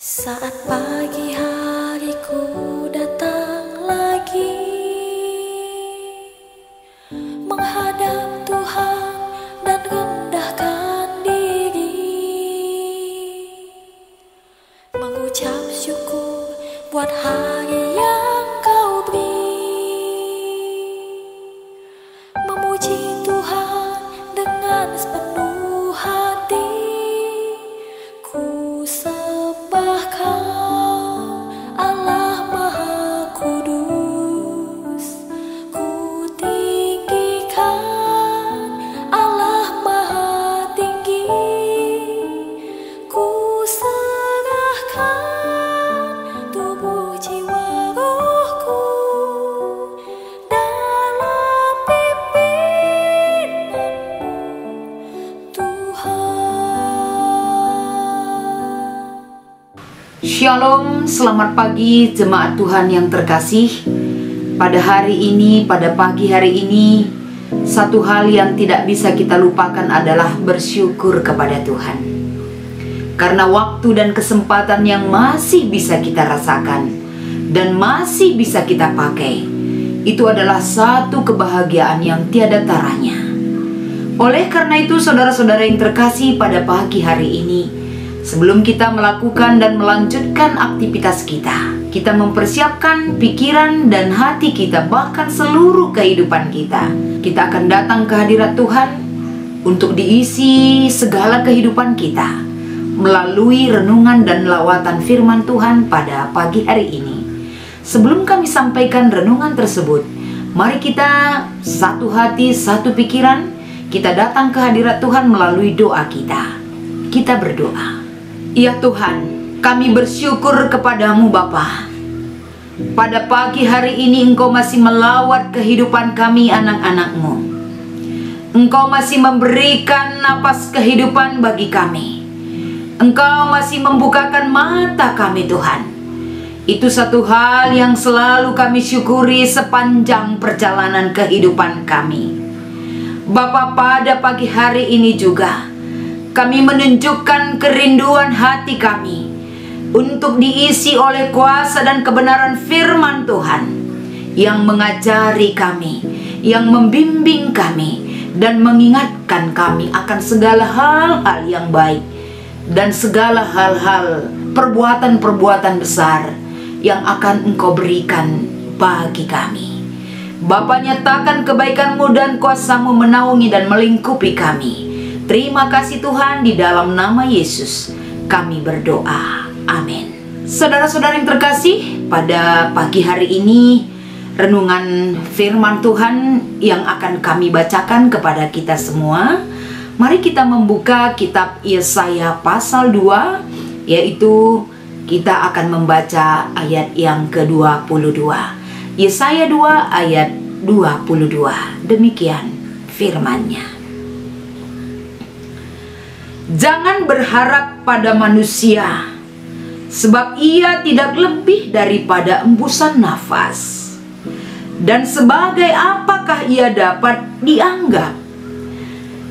Saat pagi hariku datang lagi menghadap Tuhan dan rendahkan diri, mengucap syukur buat hari yang Kau beri, memuji Tuhan dengan sepenuh hati. Ku sembah Kau, Allah Maha Kudus. Ku tinggikan Allah Maha Tinggi. Ku serahkan tubuh jiwa rohku dalam pimpinanmu, Tuhan. Shalom, selamat pagi jemaat Tuhan yang terkasih. Pada hari ini, pada pagi hari ini, satu hal yang tidak bisa kita lupakan adalah bersyukur kepada Tuhan. Karena waktu dan kesempatan yang masih bisa kita rasakan dan masih bisa kita pakai, itu adalah satu kebahagiaan yang tiada taranya. Oleh karena itu, saudara-saudara yang terkasih, pada pagi hari ini, sebelum kita melakukan dan melanjutkan aktivitas kita mempersiapkan pikiran dan hati kita, bahkan seluruh kehidupan kita akan datang ke hadirat Tuhan untuk diisi segala kehidupan kita melalui renungan dan lawatan firman Tuhan pada pagi hari ini. Sebelum kami sampaikan renungan tersebut, mari kita satu hati, satu pikiran, kita datang ke hadirat Tuhan melalui doa kita. Kita berdoa. Ya Tuhan, kami bersyukur kepadamu Bapa. Pada pagi hari ini Engkau masih melawat kehidupan kami anak-anak-Mu. Engkau masih memberikan napas kehidupan bagi kami. Engkau masih membukakan mata kami Tuhan. Itu satu hal yang selalu kami syukuri sepanjang perjalanan kehidupan kami. Bapa, pada pagi hari ini juga kami menunjukkan kerinduan hati kami untuk diisi oleh kuasa dan kebenaran firman Tuhan yang mengajari kami, yang membimbing kami, dan mengingatkan kami akan segala hal-hal yang baik dan segala hal-hal perbuatan-perbuatan besar yang akan Engkau berikan bagi kami. Bapa, nyatakan kebaikan-Mu dan kuasa-Mu menaungi dan melingkupi kami. Terima kasih Tuhan, di dalam nama Yesus kami berdoa. Amin. Saudara-saudara yang terkasih, pada pagi hari ini renungan firman Tuhan yang akan kami bacakan kepada kita semua. Mari kita membuka kitab Yesaya pasal 2, yaitu kita akan membaca ayat yang ke-22. Yesaya 2 ayat 22. Demikian firman-Nya. Jangan berharap pada manusia, sebab ia tidak lebih daripada embusan nafas. Dan sebagai apakah ia dapat dianggap?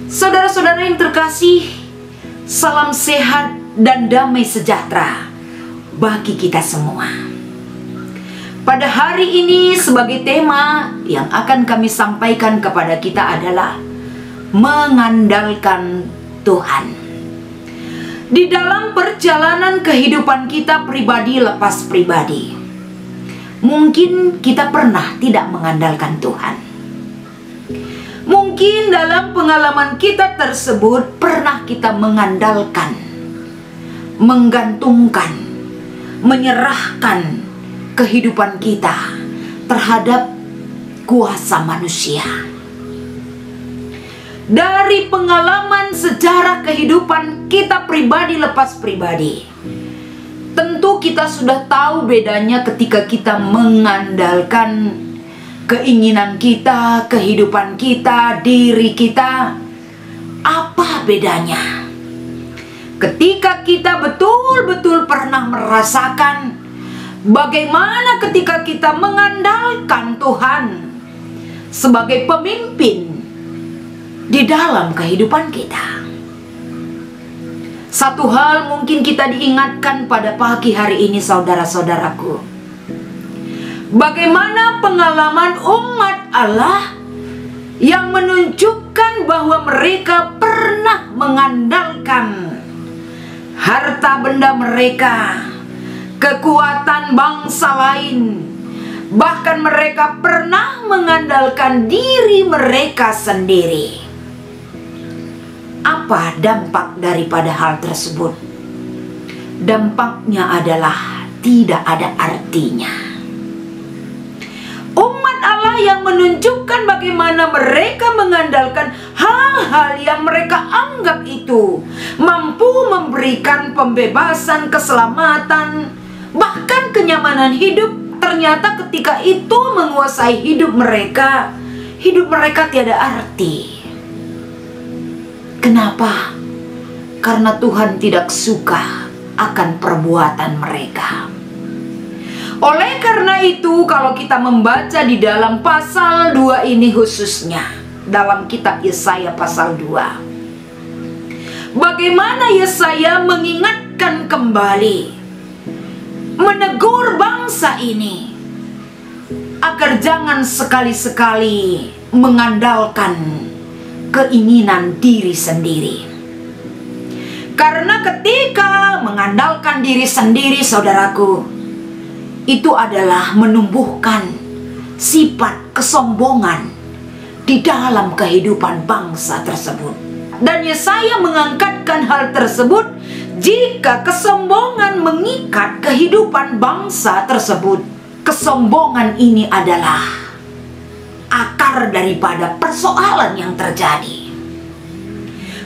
Saudara-saudara yang terkasih, salam sehat dan damai sejahtera bagi kita semua. Pada hari ini sebagai tema yang akan kami sampaikan kepada kita adalah mengandalkan Tuhan. Di dalam perjalanan kehidupan kita pribadi lepas pribadi, mungkin kita pernah tidak mengandalkan Tuhan. Mungkin dalam pengalaman kita tersebut pernah kita mengandalkan, menggantungkan, menyerahkan kehidupan kita terhadap kuasa manusia. Dari pengalaman sejarah kehidupan kita pribadi lepas pribadi, tentu kita sudah tahu bedanya ketika kita mengandalkan keinginan kita, kehidupan kita, diri kita. Apa bedanya? Ketika kita betul-betul pernah merasakan bagaimana ketika kita mengandalkan Tuhan sebagai pemimpin di dalam kehidupan kita. Satu hal mungkin kita diingatkan pada pagi hari ini, saudara-saudaraku. Bagaimana pengalaman umat Allah yang menunjukkan bahwa mereka pernah mengandalkan harta benda mereka, kekuatan bangsa lain, bahkan mereka pernah mengandalkan diri mereka sendiri. Apa dampak daripada hal tersebut? Dampaknya adalah tidak ada artinya. Umat Allah yang menunjukkan bagaimana mereka mengandalkan hal-hal yang mereka anggap itu mampu memberikan pembebasan, keselamatan, bahkan kenyamanan hidup, ternyata ketika itu menguasai hidup mereka tiada arti. Kenapa? Karena Tuhan tidak suka akan perbuatan mereka. Oleh karena itu, kalau kita membaca di dalam pasal 2 ini khususnya, dalam kitab Yesaya pasal 2, bagaimana Yesaya mengingatkan kembali, menegur bangsa ini agar jangan sekali-sekali mengandalkan keinginan diri sendiri. Karena ketika mengandalkan diri sendiri, saudaraku, itu adalah menumbuhkan sifat kesombongan di dalam kehidupan bangsa tersebut. Dan Yesaya mengangkatkan hal tersebut. Jika kesombongan mengikat kehidupan bangsa tersebut, kesombongan ini adalah akar daripada persoalan yang terjadi.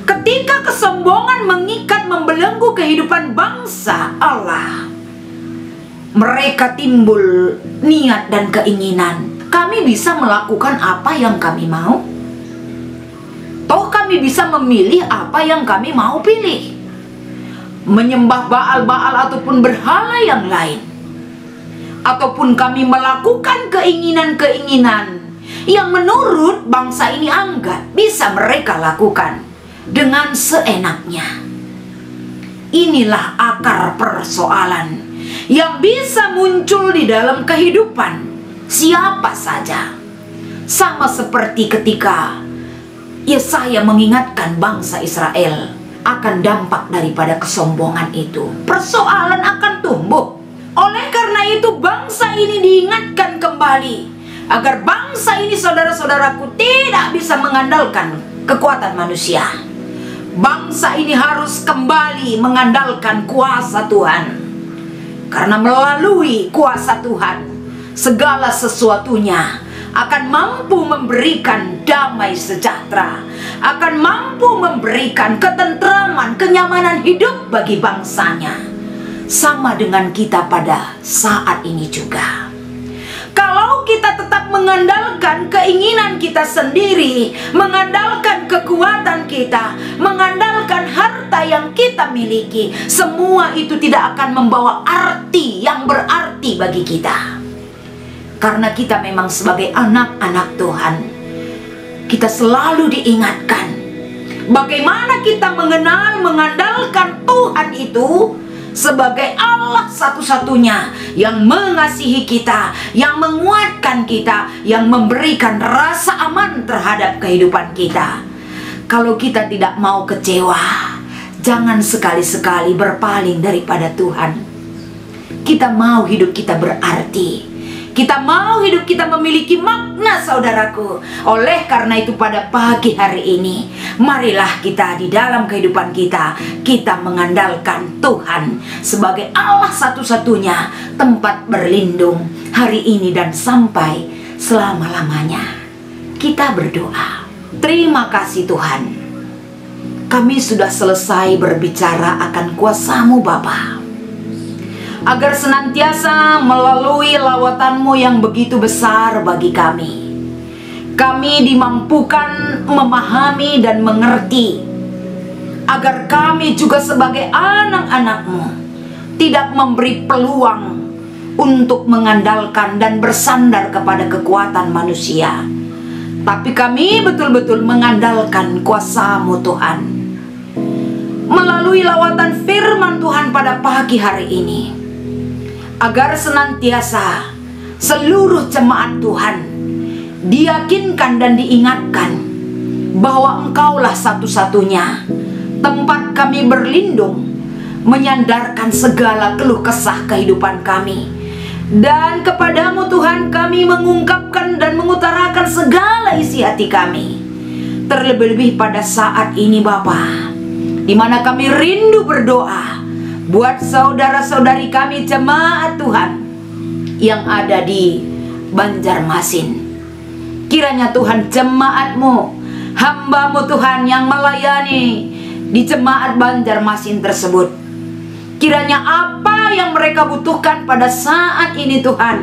Ketika kesombongan mengikat, membelenggu kehidupan bangsa Allah, mereka timbul niat dan keinginan, kami bisa melakukan apa yang kami mau. Toh kami bisa memilih apa yang kami mau pilih. Menyembah Baal-Baal ataupun berhala yang lain. Ataupun kami melakukan keinginan-keinginan yang menurut bangsa ini anggap bisa mereka lakukan dengan seenaknya. Inilah akar persoalan yang bisa muncul di dalam kehidupan siapa saja. Sama seperti ketika Yesaya mengingatkan bangsa Israel akan dampak daripada kesombongan itu. Persoalan akan tumbuh. Oleh karena itu bangsa ini diingatkan kembali agar bangsa ini, saudara-saudaraku, tidak bisa mengandalkan kekuatan manusia. Bangsa ini harus kembali mengandalkan kuasa Tuhan. Karena melalui kuasa Tuhan, segala sesuatunya akan mampu memberikan damai sejahtera, akan mampu memberikan ketentraman, kenyamanan hidup bagi bangsanya. Sama dengan kita pada saat ini juga. Kalau kita tetap mengandalkan keinginan kita sendiri, mengandalkan kekuatan kita, mengandalkan harta yang kita miliki, semua itu tidak akan membawa arti yang berarti bagi kita. Karena kita memang sebagai anak-anak Tuhan, kita selalu diingatkan bagaimana kita mengandalkan Tuhan itu sebagai Allah satu-satunya yang mengasihi kita, yang menguatkan kita, yang memberikan rasa aman terhadap kehidupan kita. Kalau kita tidak mau kecewa, jangan sekali-sekali berpaling daripada Tuhan. Kita mau hidup kita berarti. Kita mau hidup kita memiliki makna, saudaraku. Oleh karena itu pada pagi hari ini, marilah kita di dalam kehidupan kita, kita mengandalkan Tuhan sebagai Allah satu-satunya tempat berlindung hari ini dan sampai selama-lamanya. Kita berdoa. Terima kasih Tuhan. Kami sudah selesai berbicara akan kuasa-Mu Bapa, agar senantiasa melalui lawatan-Mu yang begitu besar bagi kami, kami dimampukan memahami dan mengerti, agar kami juga sebagai anak-anak-Mu tidak memberi peluang untuk mengandalkan dan bersandar kepada kekuatan manusia, tapi kami betul-betul mengandalkan kuasa-Mu Tuhan. melalui lawatan firman Tuhan pada pagi hari ini, agar senantiasa seluruh jemaat Tuhan diyakinkan dan diingatkan bahwa Engkaulah satu-satunya tempat kami berlindung, menyandarkan segala keluh kesah kehidupan kami. Dan kepadamu Tuhan kami mengungkapkan dan mengutarakan segala isi hati kami. Terlebih-lebih pada saat ini Bapa, di mana kami rindu berdoa buat saudara-saudari kami jemaat Tuhan yang ada di Banjarmasin. Kiranya Tuhan jemaat-Mu, hamba-Mu Tuhan yang melayani di jemaat Banjarmasin tersebut, kiranya apa yang mereka butuhkan pada saat ini Tuhan,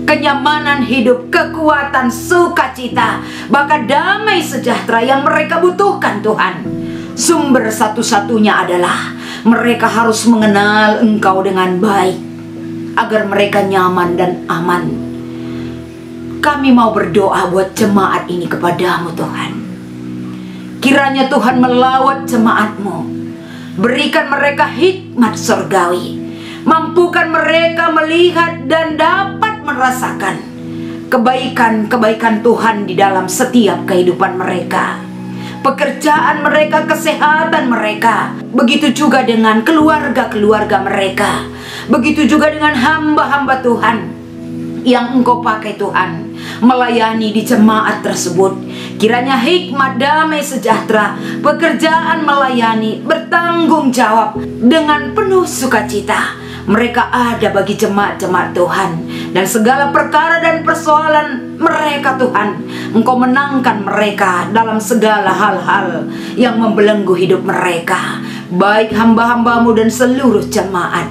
kenyamanan hidup, kekuatan, sukacita, bahkan damai sejahtera yang mereka butuhkan Tuhan, sumber satu-satunya adalah mereka harus mengenal Engkau dengan baik, agar mereka nyaman dan aman. Kami mau berdoa buat jemaat ini kepadamu Tuhan. Kiranya Tuhan melawat jemaat-Mu, berikan mereka hikmat surgawi, mampukan mereka melihat dan dapat merasakan kebaikan-kebaikan Tuhan di dalam setiap kehidupan mereka, pekerjaan mereka, kesehatan mereka. Begitu juga dengan keluarga-keluarga mereka, begitu juga dengan hamba-hamba Tuhan yang Engkau pakai Tuhan melayani di jemaat tersebut. Kiranya hikmat, damai sejahtera, pekerjaan melayani, bertanggung jawab dengan penuh sukacita mereka ada bagi jemaat-jemaat Tuhan. Dan segala perkara dan persoalan mereka Tuhan, Engkau menangkan mereka dalam segala hal-hal yang membelenggu hidup mereka, baik hamba-hamba-Mu dan seluruh jemaat.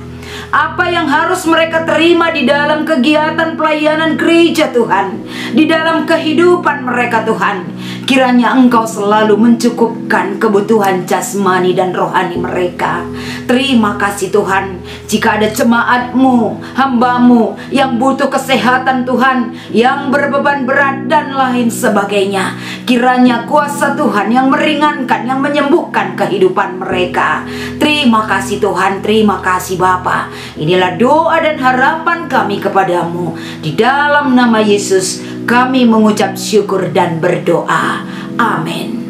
Apa yang harus mereka terima di dalam kegiatan pelayanan gereja Tuhan, di dalam kehidupan mereka Tuhan, kiranya Engkau selalu mencukupkan kebutuhan jasmani dan rohani mereka. Terima kasih Tuhan, jika ada jemaat-Mu, hamba-Mu yang butuh kesehatan Tuhan, yang berbeban berat dan lain sebagainya, kiranya kuasa Tuhan yang meringankan, yang menyembuhkan kehidupan mereka. Terima kasih Tuhan, terima kasih Bapa. Inilah doa dan harapan kami kepadamu. Di dalam nama Yesus kami mengucap syukur dan berdoa. Amin.